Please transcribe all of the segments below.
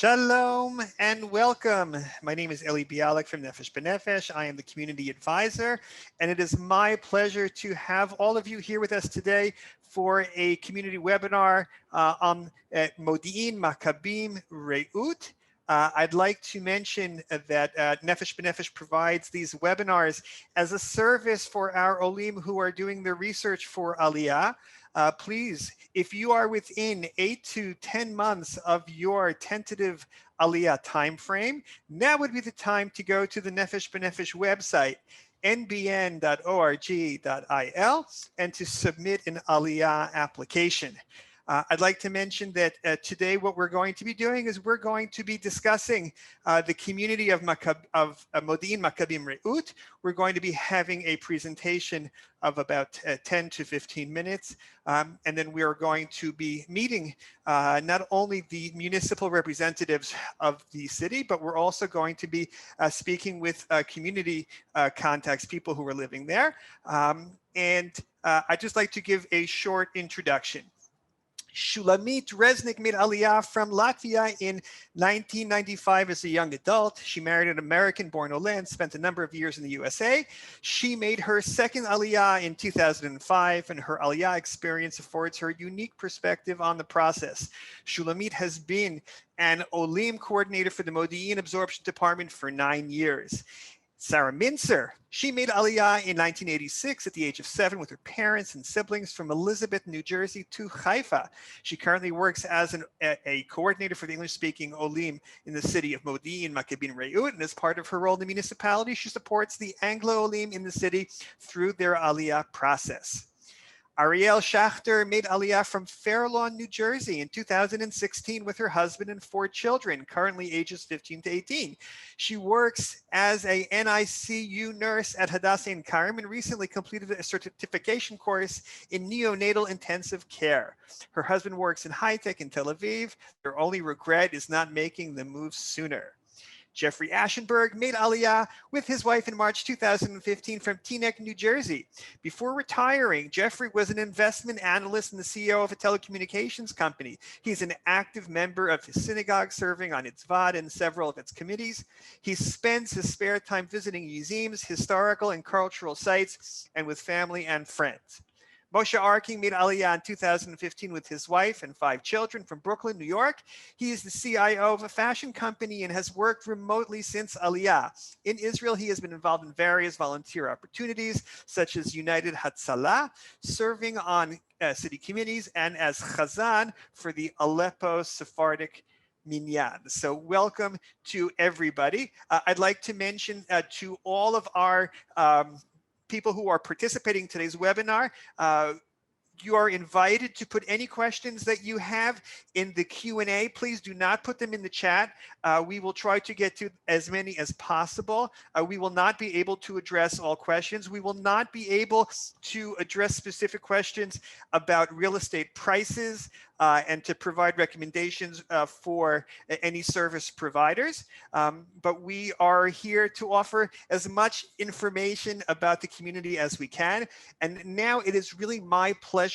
Shalom and welcome. My name is Eli Bialik from Nefesh B'Nefesh. I am the community advisor, and it is my pleasure to have all of you here with us today for a community webinar on Modiin Maccabim Re'ut. I'd like to mention that Nefesh B'Nefesh provides these webinars as a service for our Olim who are doing their research for Aliyah. Please, if you are within 8 to 10 months of your tentative Aliyah timeframe, now would be the time to go to the Nefesh B'Nefesh website, nbn.org.il, and to submit an Aliyah application. I'd like to mention that today what we're going to be doing is we're going to be discussing the community of Modiin Maccabim Re'ut. We're going to be having a presentation of about 10 to 15 minutes. And then we are going to be meeting not only the municipal representatives of the city, but we're also going to be speaking with community contacts, people who are living there. I'd just like to give a short introduction. Shulamit Resnick made Aliyah from Latvia in 1995 as a young adult. She married an American-born Ultan, spent a number of years in the USA. She made her second Aliyah in 2005, and her Aliyah experience affords her a unique perspective on the process. Shulamit has been an Olim coordinator for the Modiin Absorption Department for 9 years. Sarah Mincer, she made Aliyah in 1986 at the age of 7 with her parents and siblings from Elizabeth, New Jersey to Haifa. She currently works as a coordinator for the English-speaking Olim in the city of Modiin Maccabim Re'ut, and as part of her role in the municipality, she supports the Anglo-Olim in the city through their Aliyah process. Ariel Schachter made Aliyah from Fair Lawn, New Jersey in 2016 with her husband and 4 children, currently ages 15 to 18. She works as a NICU nurse at Hadassah in Karim and recently completed a certification course in neonatal intensive care. Her husband works in high tech in Tel Aviv. Their only regret is not making the move sooner. Jeffrey Aschenberg made Aliyah with his wife in March 2015 from Teaneck, New Jersey. Before retiring, Jeffrey was an investment analyst and the CEO of a telecommunications company. He's an active member of his synagogue, serving on its VAD and several of its committees. He spends his spare time visiting museums, historical and cultural sites, and with family and friends. Moshe Arking made Aliyah in 2015 with his wife and 5 children from Brooklyn, New York. He is the CIO of a fashion company and has worked remotely since Aliyah. In Israel, he has been involved in various volunteer opportunities, such as United Hatzalah, serving on city committees, and as Chazan for the Aleppo Sephardic Minyan. So welcome to everybody. I'd like to mention to all of our people who are participating in today's webinar, you are invited to put any questions that you have in the Q&A. Please do not put them in the chat. We will try to get to as many as possible. We will not be able to address all questions. We will not be able to address specific questions about real estate prices and to provide recommendations for any service providers. But we are here to offer as much information about the community as we can. And now it is really my pleasure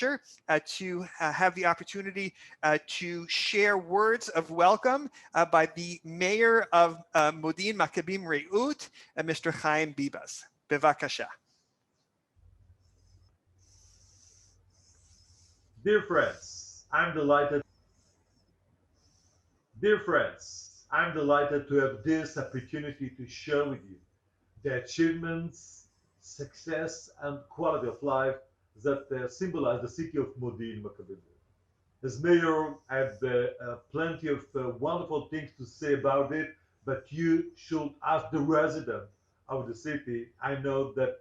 to have the opportunity to share words of welcome by the mayor of Modiin Maccabim Re'ut, Mr. Chaim Bibas. Bevakasha. Dear friends, I'm delighted. Dear friends, I'm delighted to have this opportunity to share with you the achievements, success, and quality of life that symbolize the city of Modiin Maccabim. As mayor, I have plenty of wonderful things to say about it, but you should ask the resident of the city. I know that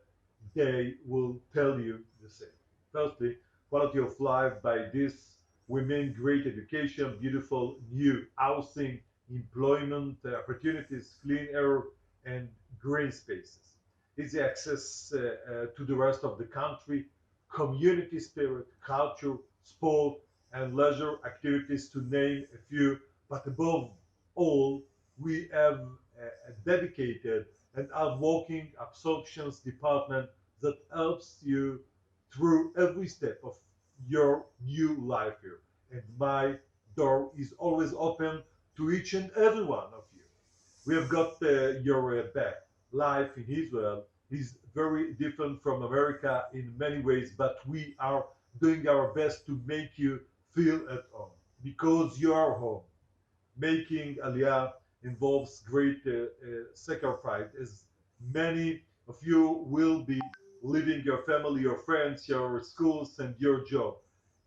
they will tell you the same. Firstly, quality of life by this we mean great education, beautiful new housing, employment opportunities, clean air, and green spaces. Easy access to the rest of the country, community spirit, culture, sport, and leisure activities, to name a few. But above all, we have a dedicated and hardworking absorptions department that helps you through every step of your new life here. And my door is always open to each and every one of you. We have got your back. Life in Israel is very different from America in many ways, but we are doing our best to make you feel at home because you are home. Making Aliyah involves great sacrifice, as many of you will be leaving your family, your friends, your schools, and your job.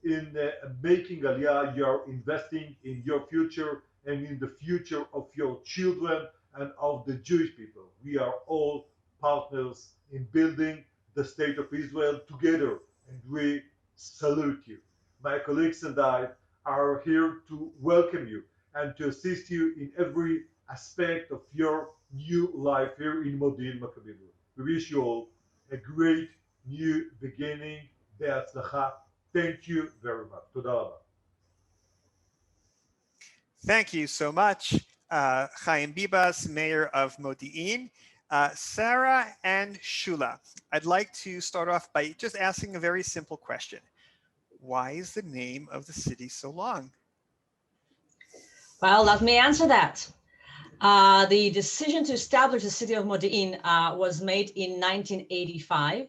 In making Aliyah, you are investing in your future and in the future of your children and of the Jewish people. We are all partners in building the state of Israel together, and we salute you. My colleagues and I are here to welcome you and to assist you in every aspect of your new life here in Modiin Maccabim. We wish you all a great new beginning. בהצלחה. Thank you very much. תודה רבה. Thank you so much, Chaim Bibas, Mayor of Modiin. Sarah and Shula, I'd like to start off by just asking a very simple question. Why is the name of the city so long? Well, let me answer that. The decision to establish the city of Modiin was made in 1985.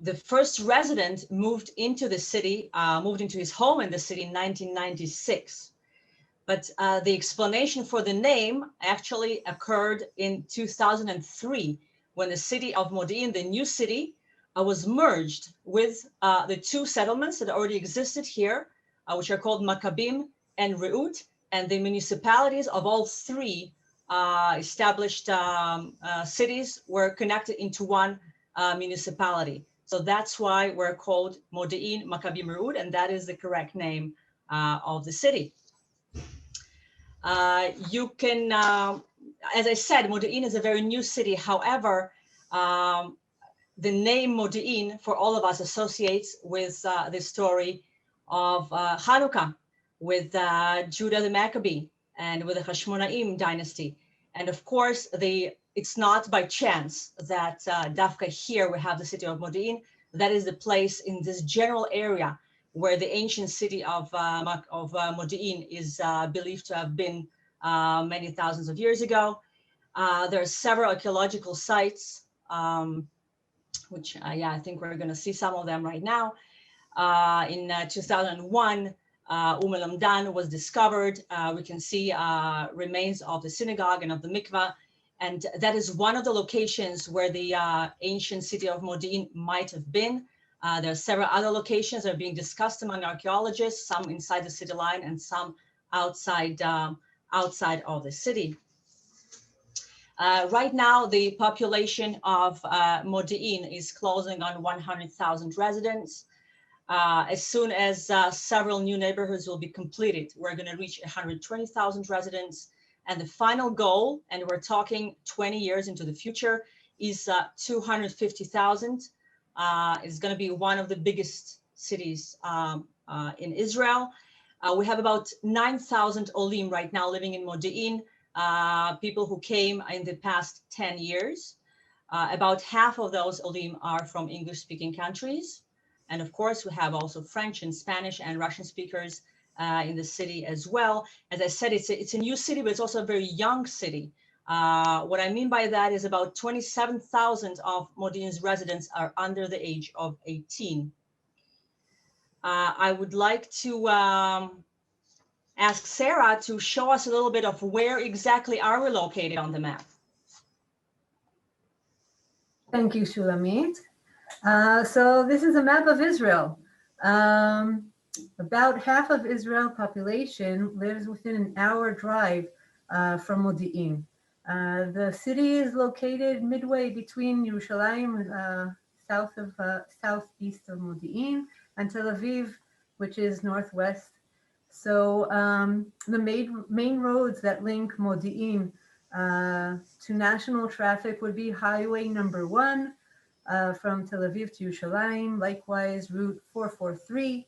The first resident moved into the city, moved into his home in the city in 1996. But the explanation for the name actually occurred in 2003, when the city of Modiin, the new city, was merged with the two settlements that already existed here, which are called Maccabim and Reut, and the municipalities of all three established cities were connected into one municipality. So that's why we're called Modiin Maccabim Reut, and that is the correct name of the city. You can, as I said, Modiin is a very new city. However, the name Modiin for all of us associates with the story of Hanukkah, with Judah the Maccabee, and with the Hashmonaim dynasty. And of course, it's not by chance that Dafka here we have the city of Modiin. That is the place in this general area where the ancient city of Modiin is believed to have been many thousands of years ago. There are several archaeological sites, which I think we're going to see some of them right now. In 2001, Umdan was discovered. We can see remains of the synagogue and of the mikvah. And that is one of the locations where the ancient city of Modiin might have been. There are several other locations that are being discussed among archaeologists, some inside the city line and some outside, outside of the city. Right now, the population of Modiin is closing on 100,000 residents. As soon as several new neighborhoods will be completed, we're going to reach 120,000 residents. And the final goal, and we're talking 20 years into the future, is 250,000. It's going to be one of the biggest cities in Israel. We have about 9,000 Olim right now living in Modiin, people who came in the past 10 years. About half of those Olim are from English-speaking countries. And of course, we have also French and Spanish and Russian speakers in the city as well. As I said, it's a new city, but it's also a very young city. What I mean by that is about 27,000 of Modiin's residents are under the age of 18. I would like to ask Sarah to show us a little bit of where exactly are we located on the map. Thank you, Shulamit. So this is a map of Israel. About half of Israel population lives within an hour drive from Modiin. The city is located midway between Yerushalayim, southeast of Modiin, and Tel Aviv, which is northwest. So the main roads that link Modiin to national traffic would be Highway number 1 from Tel Aviv to Yerushalayim, likewise Route 443.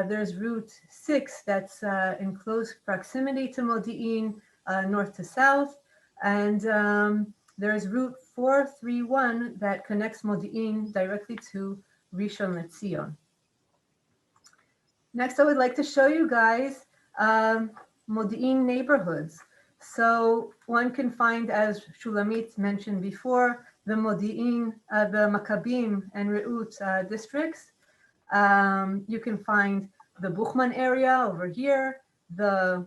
There's Route 6 that's in close proximity to Modiin, north to south. And there's Route 431 that connects Modiin directly to Rishon LeZion. Next, I would like to show you guys Modiin neighborhoods. So one can find, as Shulamit mentioned before, the Modiin, the Maccabim and Reut districts. You can find the Buchman area over here, the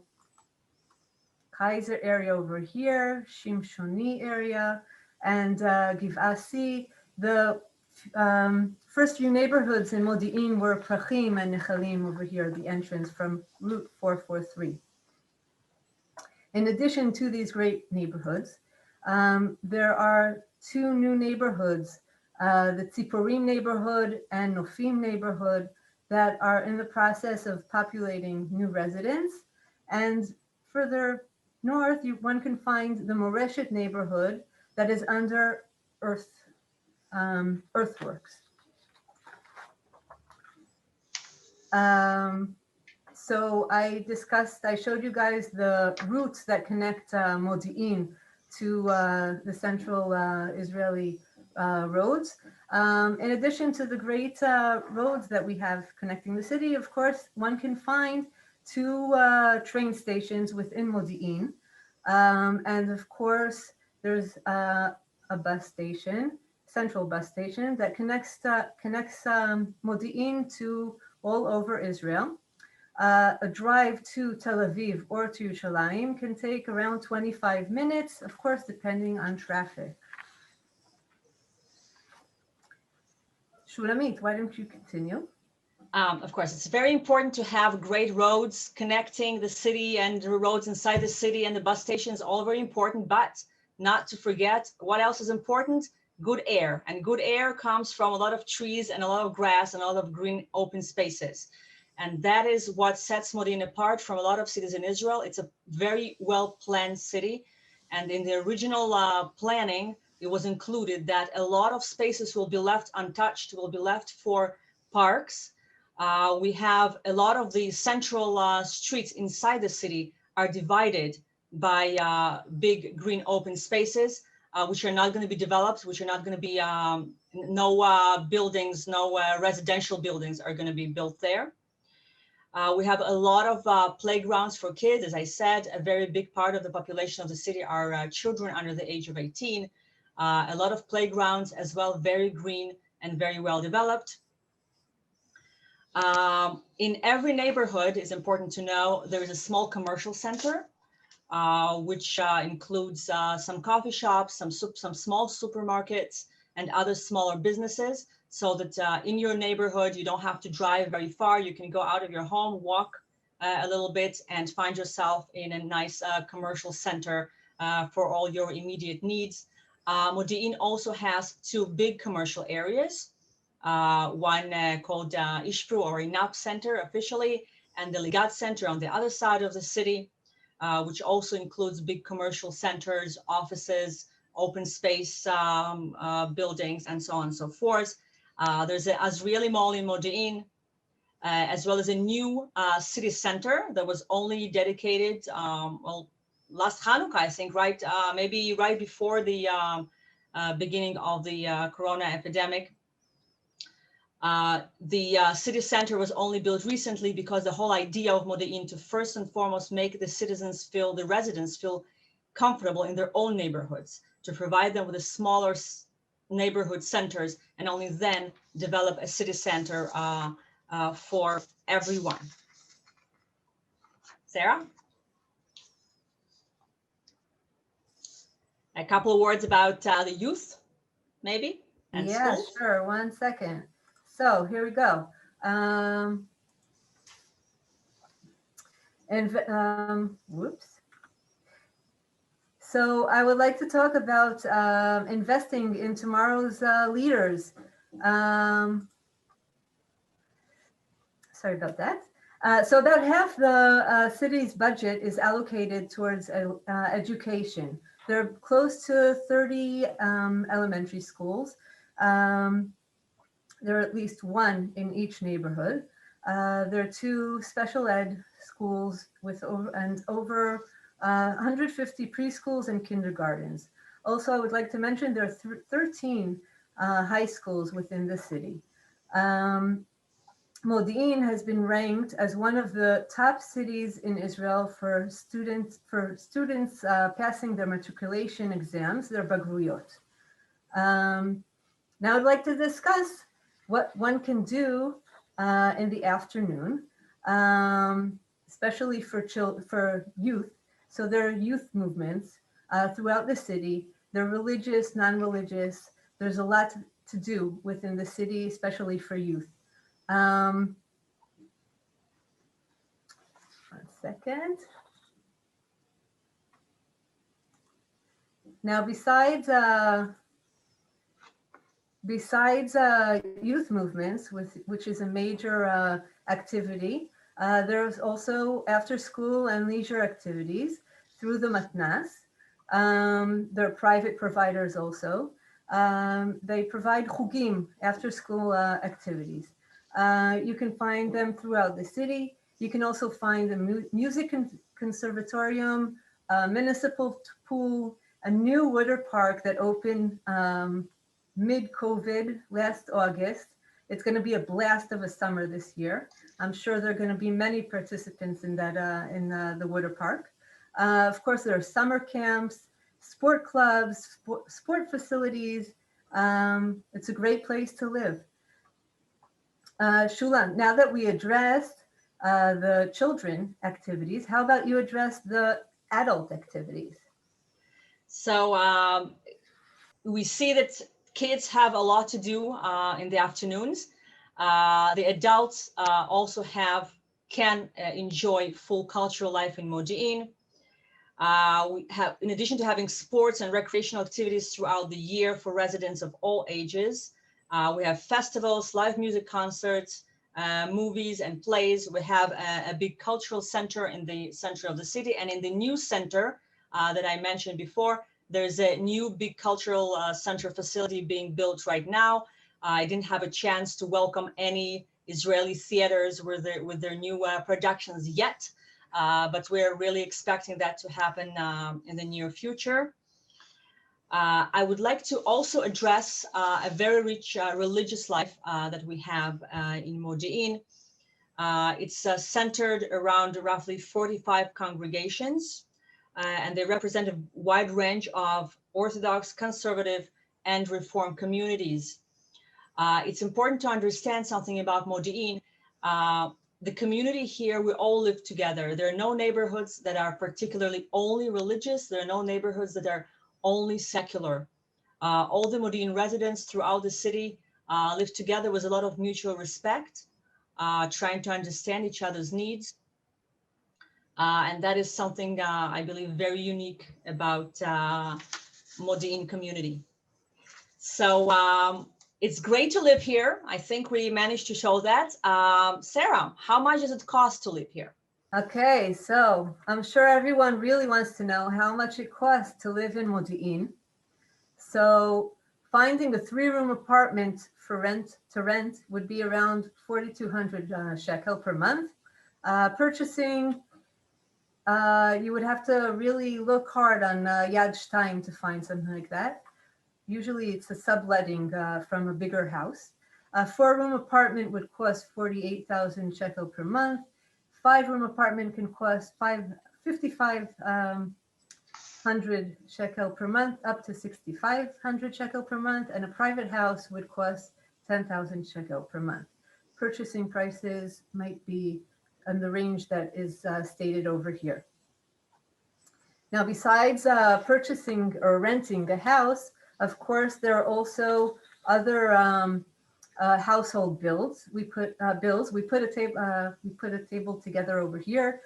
Kaiser area over here, Shimshoni area, and Giv'asi. The first few neighborhoods in Modiin were Prachim and Nechalim over here, the entrance from Route 443. In addition to these great neighborhoods, there are two new neighborhoods, the Tziporim neighborhood and Nofim neighborhood, that are in the process of populating new residents. And further north, one can find the Moreshet neighborhood that is under earthworks. So I showed you guys the routes that connect Modiin to the central Israeli roads. In addition to the great roads that we have connecting the city, of course, one can find two train stations within Modiin. And of course, there's a bus station, central bus station that connects Modiin to all over Israel. A drive to Tel Aviv or to Yerushalayim can take around 25 minutes, of course, depending on traffic. Shulamit, why don't you continue? Of course, it's very important to have great roads connecting the city, and the roads inside the city and the bus stations, all very important, but not to forget what else is important: good air. And good air comes from a lot of trees and a lot of grass and a lot of green open spaces. And that is what sets Modiin apart from a lot of cities in Israel. It's a very well-planned city. And in the original planning, it was included that a lot of spaces will be left untouched, will be left for parks. We have a lot of the central streets inside the city are divided by big green open spaces, which are not going to be developed, which are not going to be, no buildings, no residential buildings are going to be built there. We have a lot of playgrounds for kids. As I said, a very big part of the population of the city are children under the age of 18. A lot of playgrounds as well, very green and very well developed. In every neighborhood, it's important to know, there is a small commercial center, which includes some coffee shops, some small supermarkets, and other smaller businesses, so that in your neighborhood, you don't have to drive very far. You can go out of your home, walk a little bit, and find yourself in a nice commercial center for all your immediate needs. Modiin also has two big commercial areas, one called Ishpru, or Inap Center officially, and the Ligat Center on the other side of the city, which also includes big commercial centers, offices, open space buildings, and so on and so forth. There's an Azrieli Mall in Modiin, as well as a new city center that was only dedicated, well, last Hanukkah, I think, right? Maybe right before the beginning of the Corona epidemic. The city center was only built recently because the whole idea of Modiin to first and foremost make the citizens feel, the residents feel comfortable in their own neighborhoods, to provide them with a smaller neighborhood centers, and only then develop a city center for everyone. Sarah? A couple of words about the youth, maybe? And yeah, schools? sure. 1 second. So here we go. Whoops. So I would like to talk about investing in tomorrow's leaders. Sorry about that. So about half the city's budget is allocated towards education. There are close to 30 elementary schools. There are at least one in each neighborhood. There are two special ed schools with over 150 preschools and kindergartens. Also, I would like to mention there are 13 high schools within the city. Modiin has been ranked as one of the top cities in Israel for students passing their matriculation exams, their bagruyot. Now I'd like to discuss what one can do in the afternoon, especially for youth. So there are youth movements throughout the city. They're religious, non-religious. There's a lot to do within the city, especially for youth. One second. Now, besides youth movements, which is a major activity, there's also after-school and leisure activities through the matnas. There are private providers also. They provide chugim, after-school activities. You can find them throughout the city. You can also find the music conservatorium, municipal pool, a new water park that opened mid-COVID last August. It's going to be a blast of a summer this year. I'm sure there are going to be many participants in that the water park. Of course, there are summer camps, sport clubs, sport facilities. It's a great place to live. Shulam, now that we addressed the children activities, how about you address the adult activities? So we see that kids have a lot to do in the afternoons. The adults also can enjoy full cultural life in Modiin. We have, in addition to having sports and recreational activities throughout the year for residents of all ages, we have festivals, live music concerts, movies and plays. We have a big cultural center in the center of the city, and in the new center that I mentioned before, there's a new big cultural center facility being built right now. I didn't have a chance to welcome any Israeli theaters with their new productions yet, but we're really expecting that to happen in the near future. I would like to also address a very rich religious life that we have in Modiin. It's centered around roughly 45 congregations, and they represent a wide range of Orthodox, conservative, and Reform communities. It's important to understand something about Modiin. The community here, we all live together. There are no neighborhoods that are particularly only religious. There are no neighborhoods that are only secular. All the Modiin residents throughout the city live together with a lot of mutual respect, trying to understand each other's needs. And that is something I believe very unique about Modiin community. So it's great to live here. I think we managed to show that. Sarah, how much does it cost to live here? Okay, so I'm sure everyone really wants to know how much it costs to live in Modiin. So finding a 3-room apartment for rent would be around 4,200 shekel per month. Purchasing, you would have to really look hard on Yad Shtayim to find something like that. Usually it's a subletting from a bigger house. A 4-room apartment would cost 48,000 shekel per month. 5-room apartment can cost 5,500 shekel per month, up to 6,500 shekel per month, and a private house would cost 10,000 shekel per month. Purchasing prices might be in the range that is stated over here. Now, besides purchasing or renting a house, of course, there are also other household bills. We put a table together over here.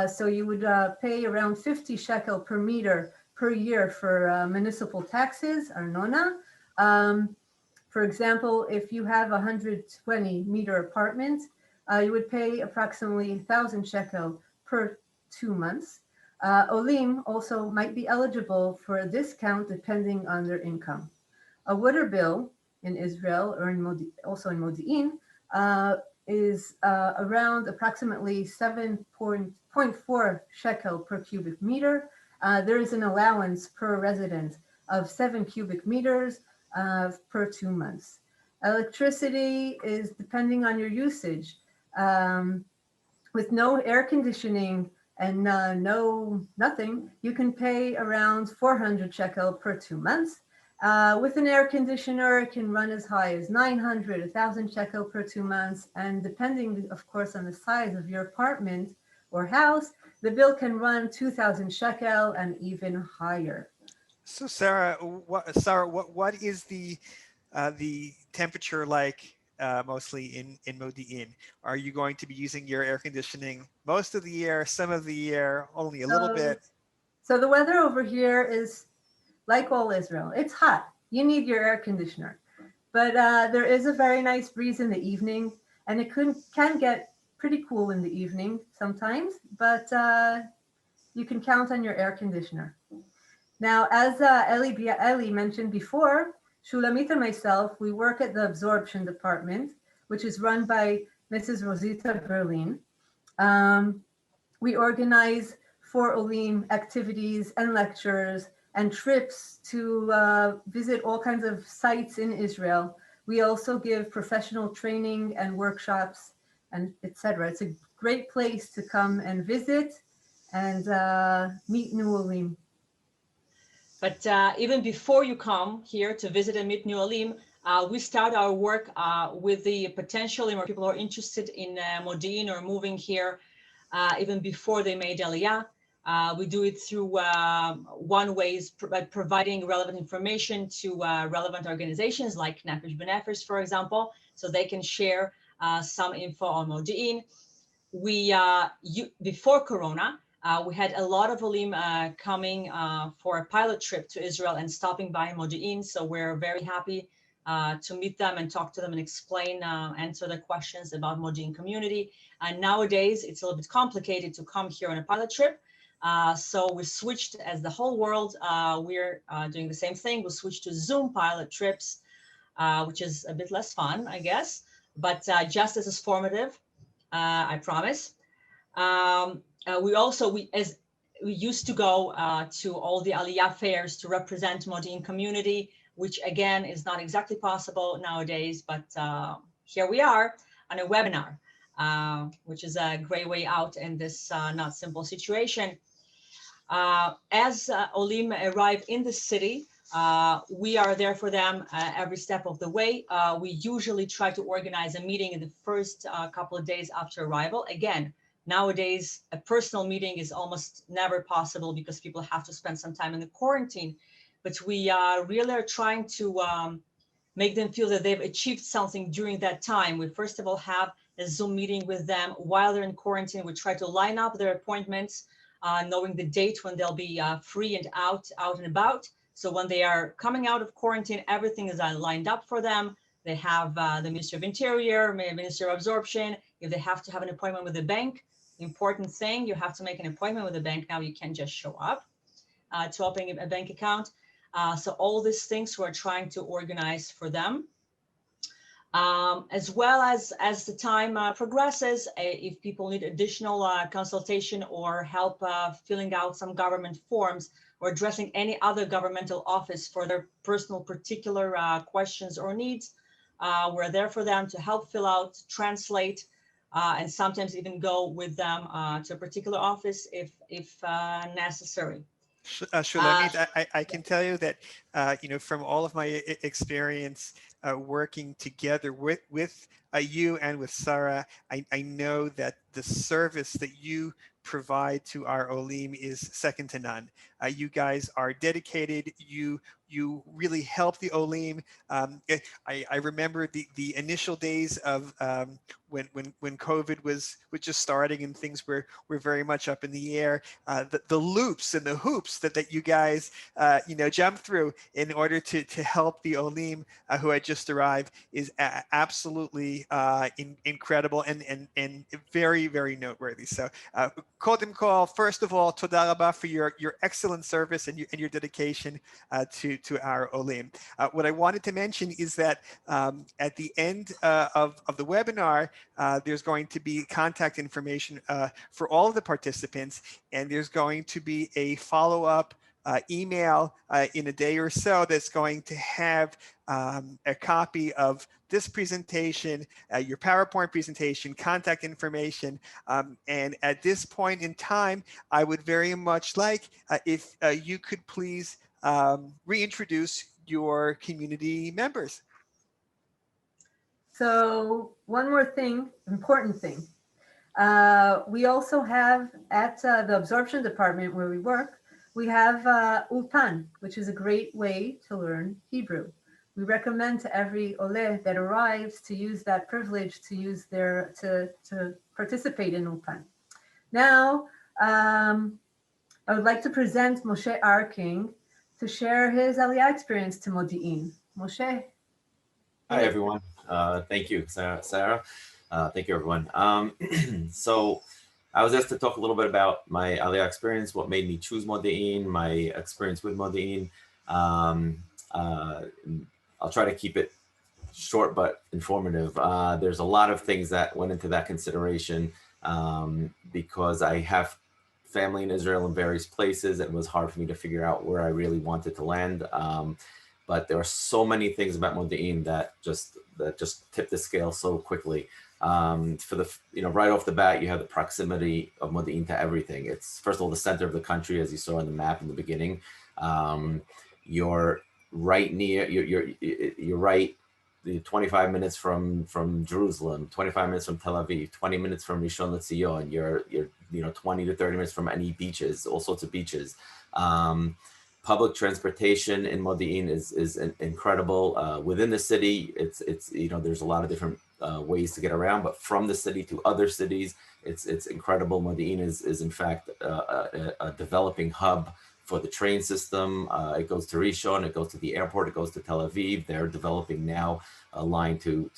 So you would pay around 50 shekel per meter per year for municipal taxes, arnona. For example, if you have a 120-meter apartment, you would pay approximately 1,000 shekel per 2 months. Olim also might be eligible for a discount depending on their income. A water bill in Israel, or also in Modiin, is around approximately 7.4 shekel per cubic meter. There is an allowance per resident of 7 cubic meters per 2 months. Electricity is depending on your usage. um, with no air conditioning and nothing, you can pay around 400 shekel per 2 months. With an air conditioner, it can run as high as 900, 1,000 shekel per 2 months. And depending, of course, on the size of your apartment or house, the bill can run 2,000 shekel and even higher. So Sarah, what is the temperature like mostly in Modiin? Are you going to be using your air conditioning most of the year, some of the year, only a little So, bit? so the weather over here is like all Israel. It's hot. You need your air conditioner. But there is a very nice breeze in the evening, and it can get pretty cool in the evening sometimes, but you can count on your air conditioner. Now, as Eli mentioned before, Shulamit and myself, we work at the absorption department, which is run by Mrs. Rosita Berlin. Um, we organize for Olim activities and lectures and trips to visit all kinds of sites in Israel. We also give professional training and workshops and etc. It's a great place to come and visit and meet new Olim. But even before you come here to visit and meet new Olim, we start our work with the potential or people who are interested in Modiin or moving here even before they made Aliyah. We do it through one way is by providing relevant information to relevant organizations like Nefesh B'Nefesh, for example, so they can share some info on Modiin. Before Corona, we had a lot of Olim coming for a pilot trip to Israel and stopping by Modiin. So we're very happy to meet them and talk to them and explain, answer their questions about Modiin Community. And nowadays, it's a little bit complicated to come here on a pilot trip. So we switched, as the whole world, we're doing the same thing. We switched to Zoom pilot trips, which is a bit less fun, I guess, but just as formative, I promise. We used to go to all the Aliyah fairs to represent Modiin Community, which again is not exactly possible nowadays, but here we are on a webinar, which is a great way out in this not simple situation. As Olim arrive in the city, we are there for them every step of the way. We usually try to organize a meeting in the first couple of days after arrival. Again, nowadays, a personal meeting is almost never possible because people have to spend some time in the quarantine. But we really are trying to make them feel that they've achieved something during that time. We first of all have a Zoom meeting with them while they're in quarantine. We try to line up their appointments, knowing the date when they'll be free and out and about. So when they are coming out of quarantine, everything is lined up for them. They have the Ministry of Interior, Ministry of Absorption. If they have to have an appointment with the bank, important thing, you have to make an appointment with the bank now. You can't just show up to open a bank account. So all these things we're trying to organize for them. As well as the time progresses, if people need additional consultation or help filling out some government forms or addressing any other governmental office for their personal particular questions or needs, we're there for them to help fill out, translate, and sometimes even go with them to a particular office if necessary. Shulamit, I can tell you that, from all of my experience working together with you and with Sarah, I know that the service that you provide to our Olim is second to none. You guys are dedicated. You really help the Olim. I remember the initial days of when COVID was just starting and things were very much up in the air. The loops and the hoops that you guys jump through in order to help the Olim who had just arrived is absolutely incredible and very, very noteworthy. So Kodem Kol, first of all, toda rabah for your excellent service and your dedication to our Olim. What I wanted to mention is that at the end of the webinar, there's going to be contact information for all of the participants, and there's going to be a follow-up email in a day or so that's going to have a copy of this presentation, your PowerPoint presentation, contact information. And at this point in time, I would very much like if you could please reintroduce your community members. So one more thing, important thing. We also have at the absorption department where we work, we have Ultan, which is a great way to learn Hebrew. We recommend to every Ole that arrives to use that privilege to use to participate in Ultan. Now, I would like to present Moshe Arking to share his Aliyah experience to Modiin. Moshe. Hi, everyone. Thank you, Sarah. Thank you, everyone. So I was asked to talk a little bit about my Aliyah experience, what made me choose Modiin, my experience with Modiin. I'll try to keep it short but informative. There's a lot of things that went into that consideration because I have family in Israel in various places. It was hard for me to figure out where I really wanted to land. But there are so many things about Modiin that just tipped the scale so quickly. Right off the bat, you have the proximity of Modiin to everything. It's first of all the center of the country, as you saw in the map in the beginning. You're right near. You're right. 25 minutes from Jerusalem, 25 minutes from Tel Aviv, 20 minutes from Rishon LeZion. You're 20 to 30 minutes from any beaches, all sorts of beaches. Public transportation in Modiin is incredible. Within the city, it's there's a lot of different ways to get around, but from the city to other cities, it's incredible. Modiin is in fact a developing hub for the train system. It goes to Rishon, it goes to the airport, it goes to Tel Aviv. They're developing now a line to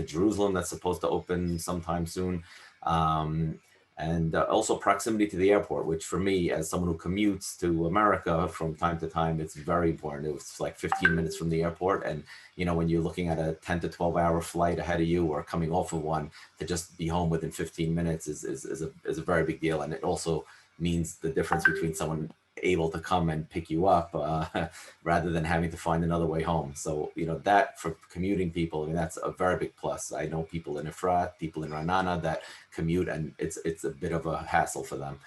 Jerusalem that's supposed to open sometime soon. And also proximity to the airport, which for me, as someone who commutes to America from time to time, it's very important. It was like 15 minutes from the airport. And, when you're looking at a 10 to 12 hour flight ahead of you or coming off of one, to just be home within 15 minutes is a very big deal. And it also means the difference between someone able to come and pick you up rather than having to find another way home. So, that for commuting people, that's a very big plus. I know people in Efrat, people in Ra'anana that commute, and it's a bit of a hassle for them.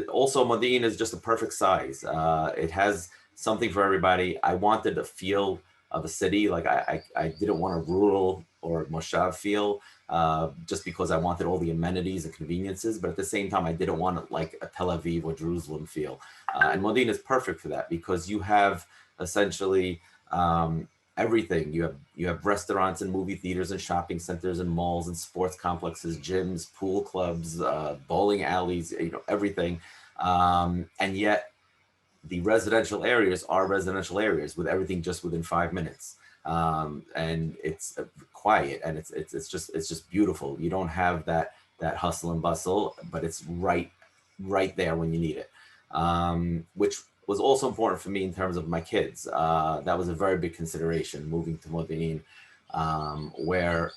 Also, Modiin is just a perfect size. It has something for everybody. I wanted a feel of a city. Like I didn't want a rural or moshav feel just because I wanted all the amenities and conveniences, but at the same time, I didn't want it like a Tel Aviv or Jerusalem feel. And Modiin is perfect for that because you have essentially everything. You have restaurants and movie theaters and shopping centers and malls and sports complexes, gyms, pool clubs, bowling alleys, everything. And yet the residential areas are residential areas with everything just within 5 minutes. And it's quiet and it's just beautiful. You don't have that hustle and bustle, but it's right there when you need it. Which was also important for me in terms of my kids. That was a very big consideration moving to Modiin, where,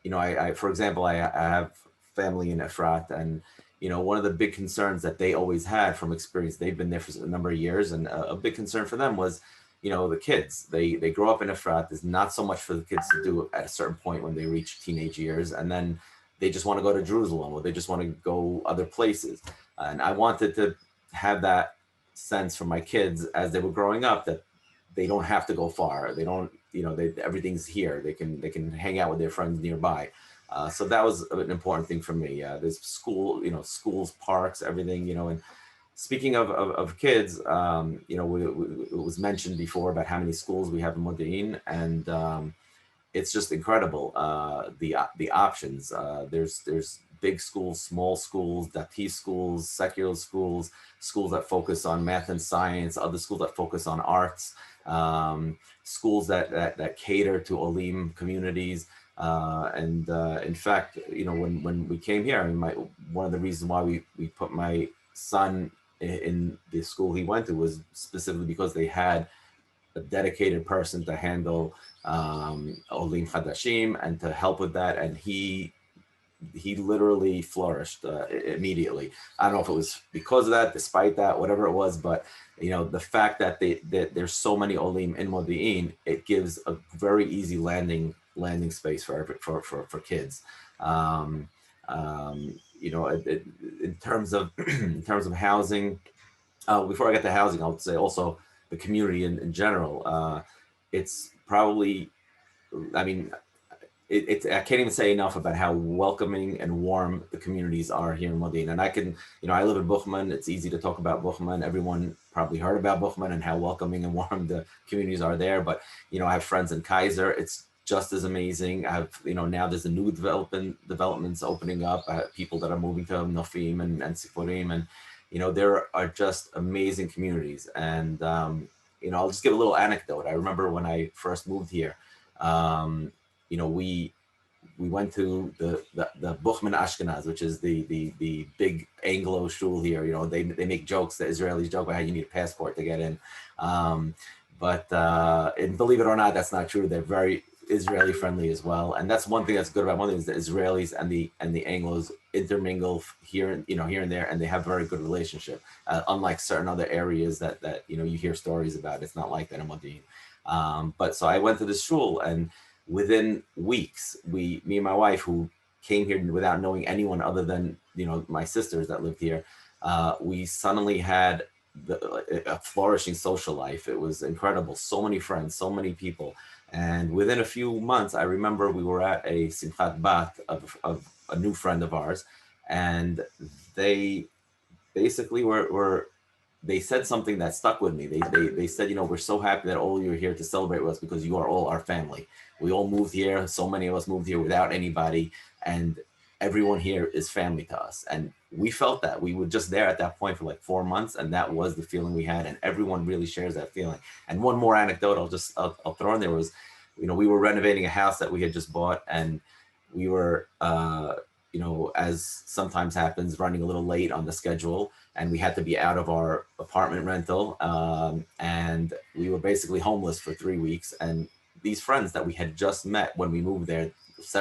I for example, I have family in Efrat, and one of the big concerns that they always had from experience, they've been there for a number of years, and a big concern for them was, the kids, they grow up in Efrat. There's not so much for the kids to do at a certain point when they reach teenage years, and then they just want to go to Jerusalem or they just want to go other places. And I wanted to have that sense for my kids as they were growing up that they don't have to go far. They don't, everything's here. They can hang out with their friends nearby. So that was an important thing for me. There's schools, parks, everything, and speaking of kids, it was mentioned before about how many schools we have in Modiin, and it's just incredible. The options. There's big schools, small schools, dati schools, secular schools, schools that focus on math and science, other schools that focus on arts, schools that cater to Olim communities. And in fact, when we came here, one of the reasons why we put my son in the school he went to was specifically because they had a dedicated person to handle Olim Chadashim and to help with that. And he he literally flourished immediately. I don't know if it was because of that, despite that, whatever it was, but you know, the fact that there's so many Olim in Modiin, it gives a very easy landing space for kids. You know, in terms of in terms of housing, before I get to housing, I'll say also the community in general. It's probably, I mean, I can't even say enough about how welcoming and warm the communities are here in Modiin. And I can, you know, I live in Buchman. It's easy to talk about Buchman. Everyone probably heard about Buchman and how welcoming and warm the communities are there. But, you know, I have friends in Kaiser. It's just as amazing. I have, you know, now there's a new developments opening up. I have people that are moving to Nofim and Siforim. And, you know, there are just amazing communities. And, you know, I'll just give a little anecdote. I remember when I first moved here, you know, we went to the Buchman Ashkenaz, which is the big Anglo shul here. You know, they make jokes. The Israelis joke about how you need a passport to get in. And believe it or not, that's not true. They're very Israeli friendly as well. And that's one thing that's good about Modiin is the Israelis and the Anglos intermingle here and there, and they have a very good relationship. Unlike certain other areas that you know you hear stories about, it's not like that in Modiin. But so I went to this shul, and within weeks, me and my wife, who came here without knowing anyone other than, you know, my sisters that lived here, we suddenly had a flourishing social life. It was incredible. So many friends, so many people. And within a few months, I remember we were at a Simchat Bat of a new friend of ours, and they basically they said something that stuck with me. They said, you know, we're so happy that all you're here to celebrate with us because you are all our family. We all moved here. So many of us moved here without anybody, and everyone here is family to us. And we felt that. We were just there at that point for like 4 months, and that was the feeling we had. And everyone really shares that feeling. And one more anecdote I'll throw in there was, you know, we were renovating a house that we had just bought, and we were, you know, as sometimes happens, running a little late on the schedule, and we had to be out of our apartment rental. And we were basically homeless for 3 weeks. And these friends that we had just met when we moved there,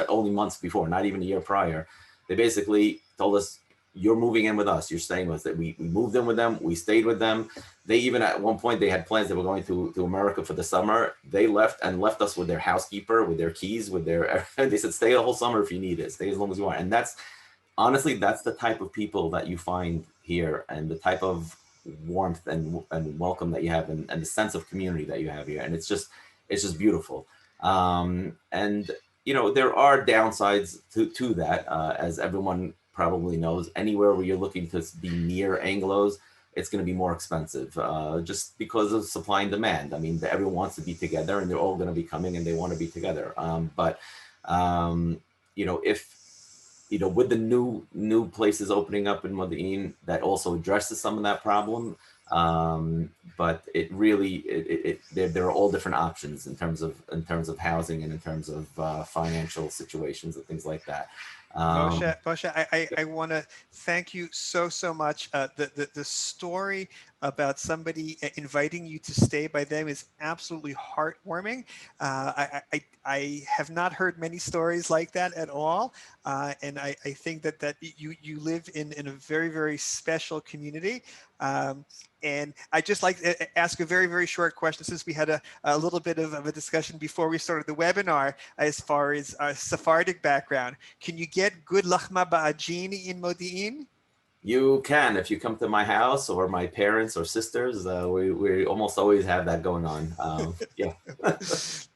only months before, not even a year prior, they basically told us, you're moving in with us, you're staying with us. That we moved in with them, we stayed with them. They even at one point, they had plans, they were going to America for the summer. They left us with their housekeeper, with their keys, with their, they said, stay the whole summer if you need it, stay as long as you want. And that's, honestly, that's the type of people that you find here, and the type of warmth and welcome that you have, and the sense of community that you have here. And it's just beautiful. And, you know, there are downsides to that, as everyone probably knows. Anywhere where you're looking to be near Anglos, it's going to be more expensive, just because of supply and demand. I mean, everyone wants to be together, and they're all going to be coming, and they want to be together. You know, if, you know, with the new places opening up in Modiin, that also addresses some of that problem. But it really, there are all different options in terms of housing and in terms of financial situations and things like that. Moshe, I want to thank you so much. The story about somebody inviting you to stay by them is absolutely heartwarming. I have not heard many stories like that at all, and I think that you live in a very special community. And I just like to ask a very short question, since we had a little bit of a discussion before we started the webinar as far as our Sephardic background. Can you get good lachma ba'ajin in Modiin? You can, if you come to my house or my parents or sisters. We almost always have that going on. Yeah.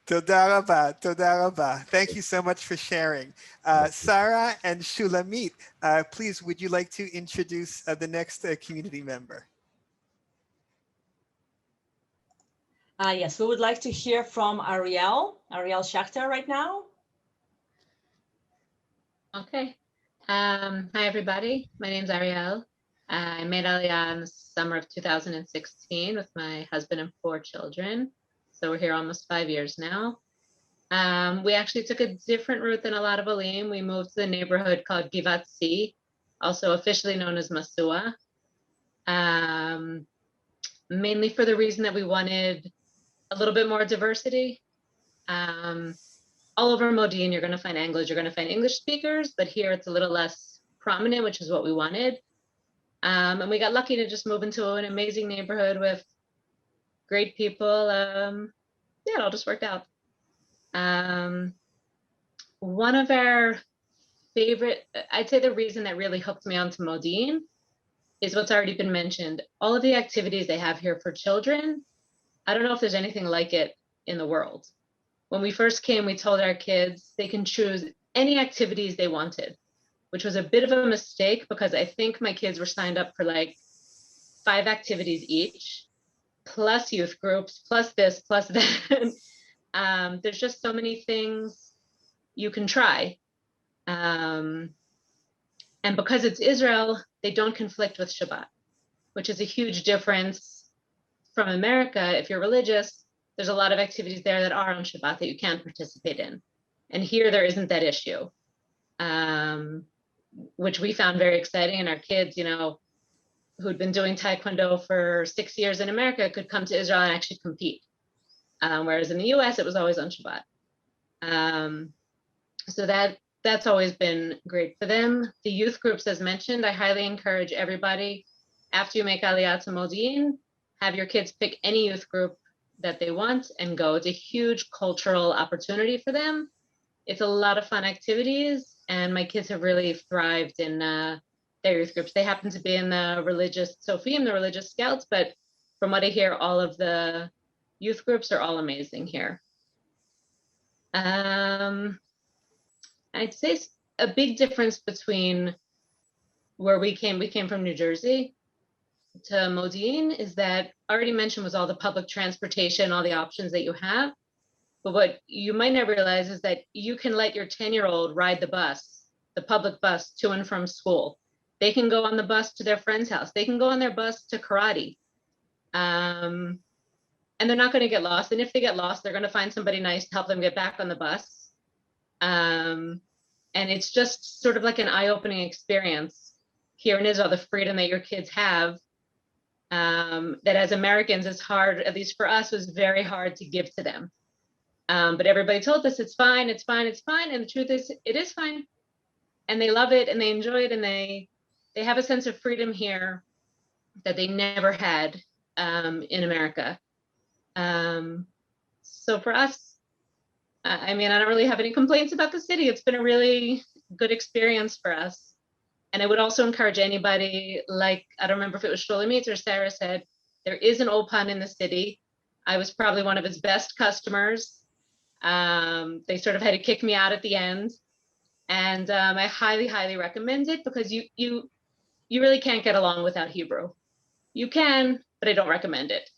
Toda rabba. Thank you so much for sharing. Sarah and Shulamit, please, would you like to introduce the next community member? Yes, we would like to hear from Ariel Schachter right now. Okay. Hi, everybody. My name's Ariel. I made Aliyah in the summer of 2016 with my husband and 4 children. So we're here almost 5 years now. We actually took a different route than a lot of Olim. We moved to the neighborhood called Givat Si, also officially known as Masua. Mainly for the reason that we wanted a little bit more diversity. all over Modiin, you're going to find Anglos, you're going to find English speakers, but here it's a little less prominent, which is what we wanted. And we got lucky to just move into an amazing neighborhood with great people. Yeah, it all just worked out. One of our favorite, I'd say the reason that really hooked me onto Modiin is what's already been mentioned. All of the activities they have here for children, I don't know if there's anything like it in the world. When we first came, we told our kids they can choose any activities they wanted, which was a bit of a mistake because I think my kids were signed up for like 5 activities each, plus youth groups, plus this, plus that. There's just so many things you can try. And because it's Israel, they don't conflict with Shabbat, which is a huge difference from America. If you're religious, there's a lot of activities there that are on Shabbat that you can't participate in. And here there isn't that issue, which we found very exciting. And our kids, you know, who'd been doing Taekwondo for 6 years in America could come to Israel and actually compete. Whereas in the US, it was always on Shabbat. So that's always been great for them. The youth groups, as mentioned, I highly encourage everybody, after you make Aliyah to Modiin, have your kids pick any youth group that they want and go. It's a huge cultural opportunity for them. It's a lot of fun activities, and my kids have really thrived in their youth groups. They happen to be in the religious Sofim, the religious scouts, but from what I hear, all of the youth groups are all amazing here. I'd say a big difference between where we came from New Jersey to Modiin is that already mentioned was all the public transportation, all the options that you have. But what you might not realize is that you can let your 10-year-old ride the bus, the public bus to and from school. They can go on the bus to their friend's house. They can go on their bus to karate. And they're not going to get lost. And if they get lost, they're going to find somebody nice to help them get back on the bus. And it's just sort of like an eye-opening experience here in Israel, the freedom that your kids have, that as Americans is hard, at least for us, was very hard to give to them. But everybody told us it's fine, it's fine, it's fine. And the truth is, it is fine. And they love it and they enjoy it, and they have a sense of freedom here that they never had in America. So for us, I mean, I don't really have any complaints about the city. It's been a really good experience for us. And I would also encourage anybody, like, I don't remember if it was Shulamit or Sarah said, there is an Ultan in the city. I was probably one of his best customers. They sort of had to kick me out at the end. And I highly, highly recommend it because you really can't get along without Hebrew. You can, but I don't recommend it.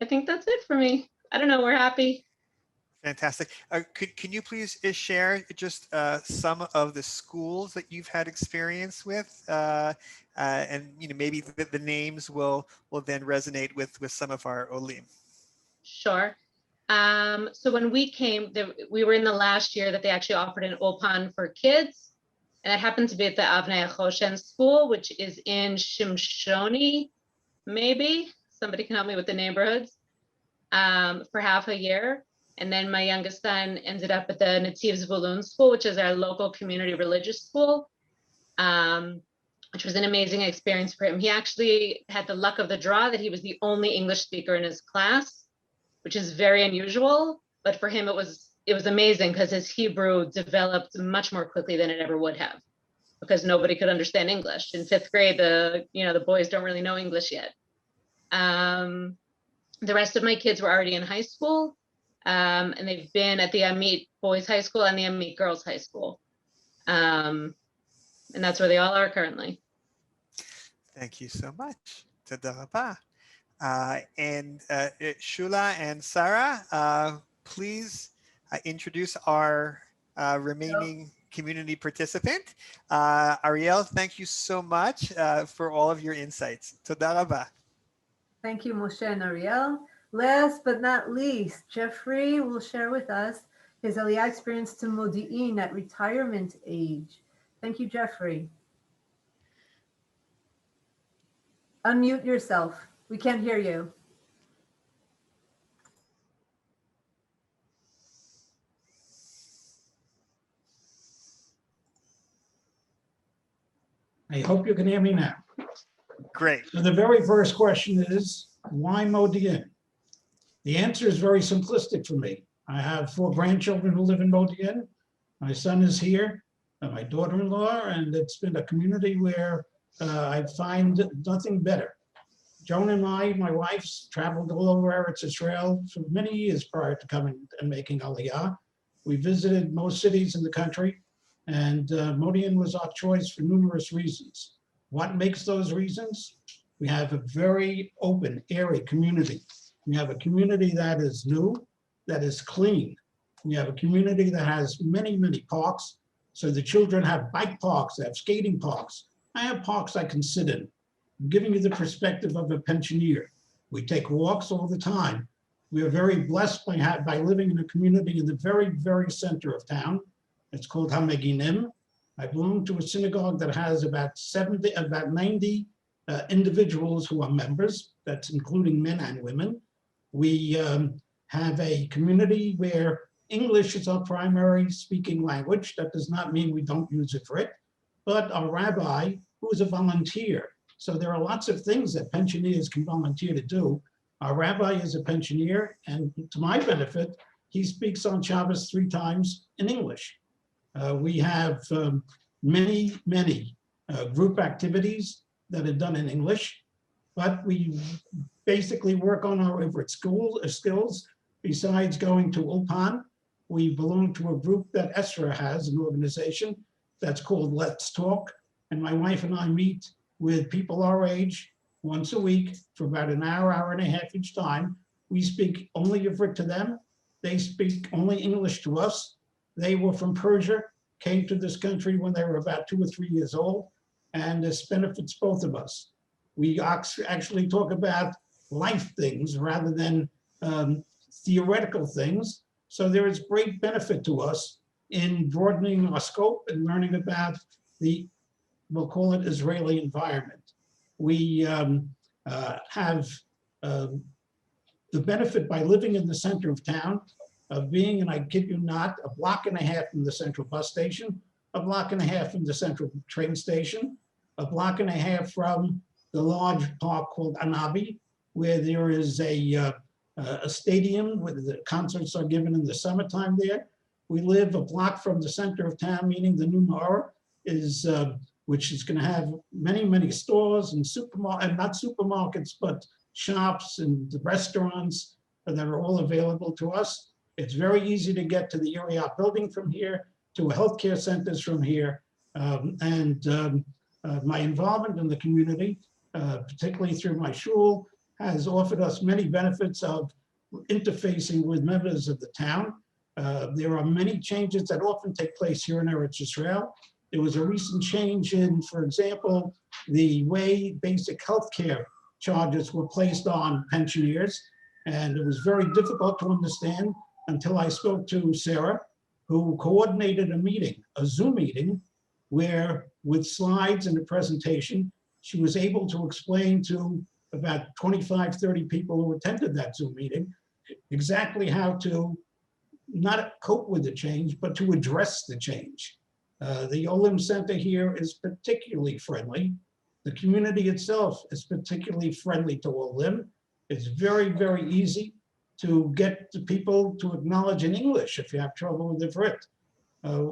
I think that's it for me. I don't know. We're happy. Fantastic. Can you please share just some of the schools that you've had experience with, and maybe the names will then resonate with some of our Olim. Sure. So when we came, we were in the last year that they actually offered an Ulpan for kids, and that happened to be at the Avnei Choshen school, which is in Shimshoni, maybe. Somebody can help me with the neighborhoods, for half a year. And then my youngest son ended up at the Nativ Zvulun school, which is our local community religious school, which was an amazing experience for him. He actually had the luck of the draw that he was the only English speaker in his class, which is very unusual. But for him, it was amazing because his Hebrew developed much more quickly than it ever would have, because nobody could understand English. In 5th grade, the boys don't really know English yet. The rest of my kids were already in high school, and they've been at the Amit Boys High School and the Amit Girls High School. And that's where they all are currently. Thank you so much. Toda rabah. And Shula and Sarah, please introduce our remaining community participant. Ariel, thank you so much for all of your insights. Toda rabah. Thank you, Moshe and Ariel. Last but not least, Jeffrey will share with us his Aliyah experience to Modiin at retirement age. Thank you, Jeffrey. Unmute yourself. We can't hear you. I hope you can hear me now. Great. So the very first question is, why Modiin? The answer is very simplistic for me. I have 4 grandchildren who live in Modiin. My son is here, and my daughter-in-law, and it's been a community where I find nothing better. Joan and I, my wife's traveled all over Eretz Israel for many years prior to coming and making Aliyah. We visited most cities in the country, and Modiin was our choice for numerous reasons. What makes those reasons? We have a very open, airy community. We have a community that is new, that is clean. We have a community that has many, many parks. So the children have bike parks, they have skating parks. I have parks I can sit in. I'm giving you the perspective of a pensioner. We take walks all the time. We are very blessed by living in a community in the very, very center of town. It's called Hameginim. I belong to a synagogue that has about 90 individuals who are members. That's including men and women. We have a community where English is our primary speaking language. That does not mean we don't use it for it, but our rabbi, who is a volunteer. So there are lots of things that pensioners can volunteer to do. Our rabbi is a pensioner, and to my benefit, he speaks on Shabbos 3 times in English. We have many, many group activities that are done in English, but we basically work on our favorite skills. Besides going to Ultan, we belong to a group that Esra has, an organization that's called Let's Talk. And my wife and I meet with people our age once a week for about an hour, hour and a half each time. We speak only Yiddish to them. They speak only English to us. They were from Persia, came to this country when they were about 2 or 3 years old, and this benefits both of us. We actually talk about life things rather than theoretical things. So there is great benefit to us in broadening our scope and learning about the, we'll call it Israeli environment. We have the benefit by living in the center of town of being, and I kid you not, a block and a half from the central bus station, a block and a half from the central train station, a block and a half from the large park called Anabi, where there is a stadium where the concerts are given in the summertime there. We live a block from the center of town, meaning the new Mayor is, which is going to have many, many stores and not supermarkets, but shops and restaurants that are all available to us. It's very easy to get to the area building from here, to healthcare centers from here. My involvement in the community, particularly through my shul, has offered us many benefits of interfacing with members of the town. There are many changes that often take place here in Eretz Israel. There was a recent change in, for example, the way basic healthcare charges were placed on pensioners. And it was very difficult to understand until I spoke to Sarah, who coordinated a meeting, a Zoom meeting, where with slides and a presentation, she was able to explain to about 25, 30 people who attended that Zoom meeting exactly how to not cope with the change, but to address the change. The Olim Center here is particularly friendly. The community itself is particularly friendly to Olim. It's very, very easy to get the people to acknowledge in English if you have trouble with the Vrit,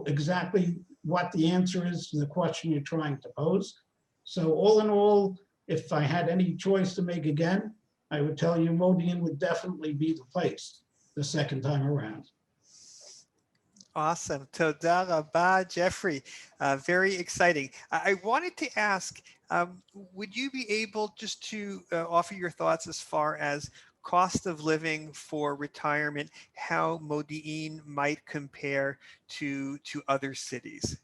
exactly what the answer is to the question you're trying to pose. So all in all, if I had any choice to make again, I would tell you Modiin would definitely be the place the second time around. Awesome. Toda rabah, Jeffrey. Very exciting. I wanted to ask, would you be able just to offer your thoughts as far as cost of living for retirement, how Modiin might compare to other cities?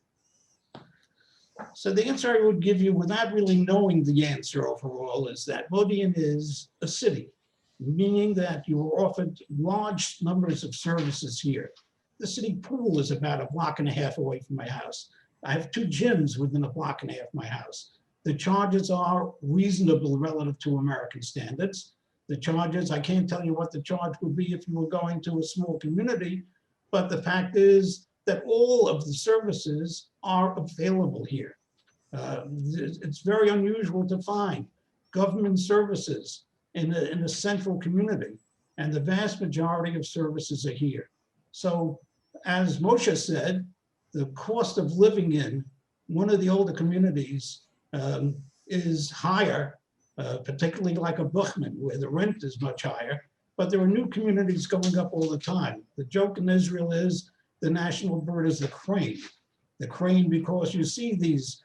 So the answer I would give you without really knowing the answer overall is that Modiin is a city, meaning that you are offered large numbers of services here. The city pool is about a block and a half away from my house. I have 2 gyms within a block and a half of my house. The charges are reasonable relative to American standards. The charges, I can't tell you what the charge would be if you were going to a small community, but the fact is that all of the services are available here. It's very unusual to find government services in the central community, and the vast majority of services are here. So as Moshe said, the cost of living in one of the older communities is higher, particularly like a Buchman, where the rent is much higher, but there are new communities going up all the time. The joke in Israel is the national bird is the crane. The crane, because you see these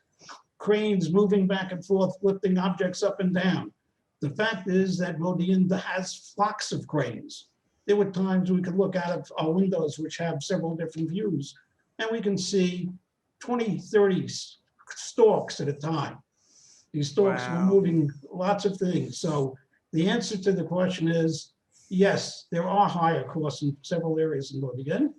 cranes moving back and forth, lifting objects up and down. The fact is that Modiin has flocks of cranes. There were times we could look out of our windows, which have several different views, and we can see 20, 30 stalks at a time. These stalks were moving lots of things. So the answer to the question is, yes, there are higher costs in several areas in Modiin,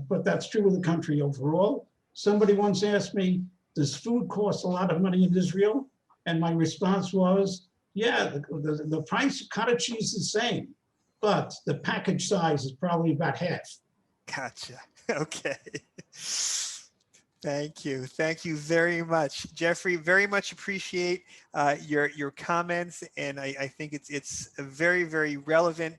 but that's true of the country overall. Somebody once asked me, does food cost a lot of money in Israel? And my response was, yeah, the price of cottage cheese is the same, but the package size is probably about half. Gotcha. Okay. Thank you. Thank you very much, Jeffrey. Very much appreciate your comments, and I think it's very, very relevant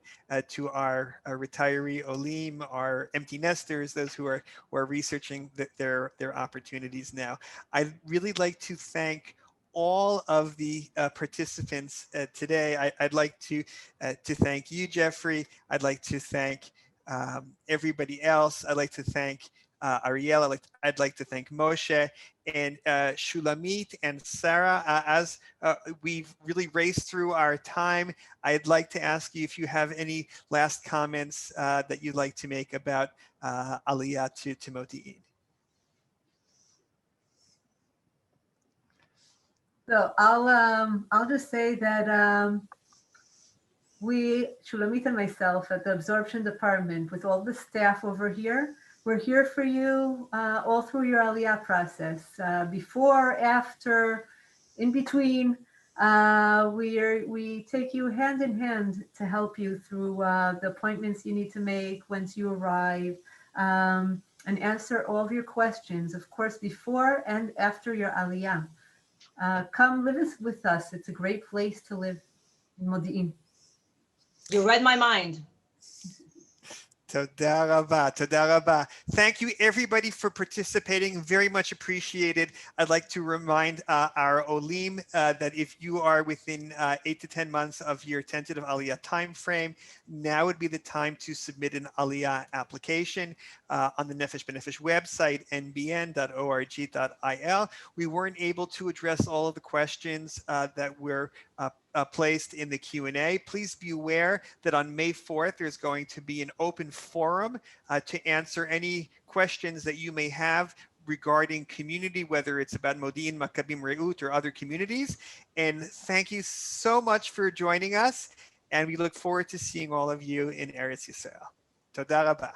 to our retiree Olim, our empty nesters, those who are researching their opportunities now. I'd really like to thank all of the participants today. I'd like to thank you, Jeffrey. I'd like to thank everybody else. I'd like to thank Ariel. I'd like to thank Moshe and Shulamit and Sarah. As we've really raced through our time, I'd like to ask you if you have any last comments that you'd like to make about Aliyah to Modiin. So I'll just say that we, Shulamit and myself, at the absorption department, with all the staff over here, we're here for you all through your Aliyah process, before, after, in between. We take you hand in hand to help you through the appointments you need to make once you arrive, and answer all of your questions, of course, before and after your Aliyah. Come live with us. It's a great place to live in Modiin. You read my mind. Toda rabba, toda rabba. Thank you everybody for participating, very much appreciated. I'd like to remind our Olim that if you are within 8 to 10 months of your tentative Aliyah timeframe, now would be the time to submit an Aliyah application on the Nefesh B'Nefesh website, nbn.org.il. We weren't able to address all of the questions that were placed in the Q&A. Please be aware that on May 4th, there's going to be an open forum to answer any questions that you may have regarding community, whether it's about Modiin, Maccabim, Re'ut, or other communities. And thank you so much for joining us. And we look forward to seeing all of you in Eretz Yisrael. Toda rabba.